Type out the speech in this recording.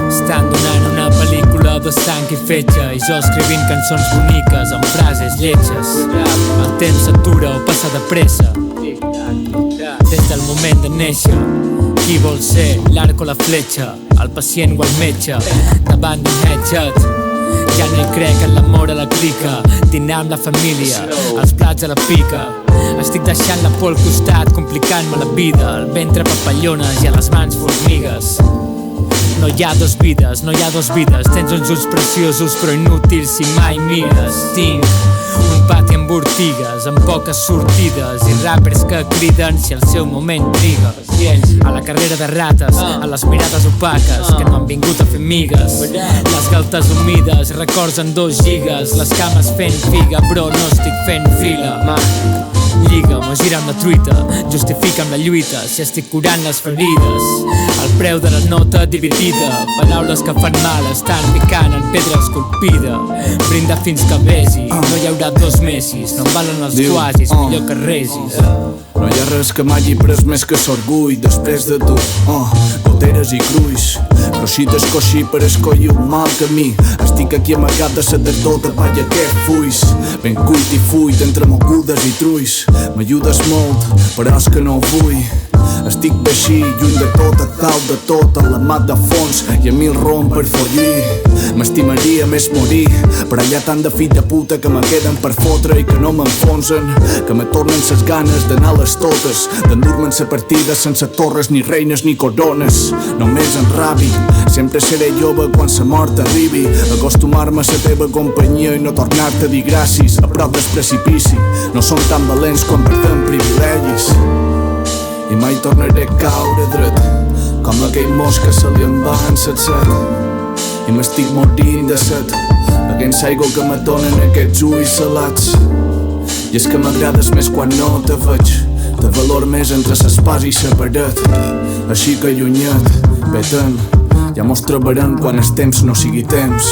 Estan donant una pel·lícula de sang i fetge i jo escrivint cançons boniques amb frases lletges. El temps s'atura o passa de pressa des del moment de néixer. Qui vol ser l'arc o la fletxa, el pacient o el metge davant d'un headshot? Ja no hi crec en l'amor a la clica, dinar amb la família, els plats a la pica. Estic deixant la por al costat, complicant-me la vida, el ventre papallones i a les mans formigues. No hi ha dos vides, no hi ha dos vides. Tens uns ulls preciosos però inútils si mai mires. Tinc un pati amb ortigues, amb poques sortides i rappers que criden si el seu moment triga. A la carrera de rates, a les mirades opaques que no han vingut a fer migues. Les galtes humides, records en 2 gigas, les cames fent figa, però no estic fent fila. Lliga'm o gira'm la truita, justifica'm la lluita si estic curant les ferides. El preu de la nota dividida, paraules que fan mal estan picant en pedra esculpida. Brinda fins que besi, no hi haurà 2 mesis, no em valen els quasis, millor que resis. No hi ha res que m'hagi pres més que s'orgull després de tu, goteres i crulls, croxites coixí per escollir un mal camí. Estic aquí amagat de la tardor de palla que fuis, ben cuit i fuit entre mogudes i trulls. M'ajudes molt, però és que no ho vull. Estic bé així, lluny de tot, a dalt de tot, a la mat de fons i a 1000 rom per follir. M'estimaria més morir, però hi ha tant de fill de puta que me queden per fotre i que no m'enfonsen, que me tornen ses ganes d'anar a les totes, d'endur-me'n sa partida sense torres, ni reines ni corones. Només en rabi, sempre seré jove quan sa mort arribi, acostumar-me a sa teva companyia i no tornar-te a dir gràcies a prop del precipici. No som tan valents quan perdem privilegis i mai tornaré a caure dret, com aquell mos que se li en van set. I m'estic morint de set, beguent l'aigua que me donen aquests ulls salats. I és que m'agrades més quan no te veig, te valor més entre l'espàs i la paret. Així que allunyat, veten, ja mos trobarem quan el temps no sigui temps.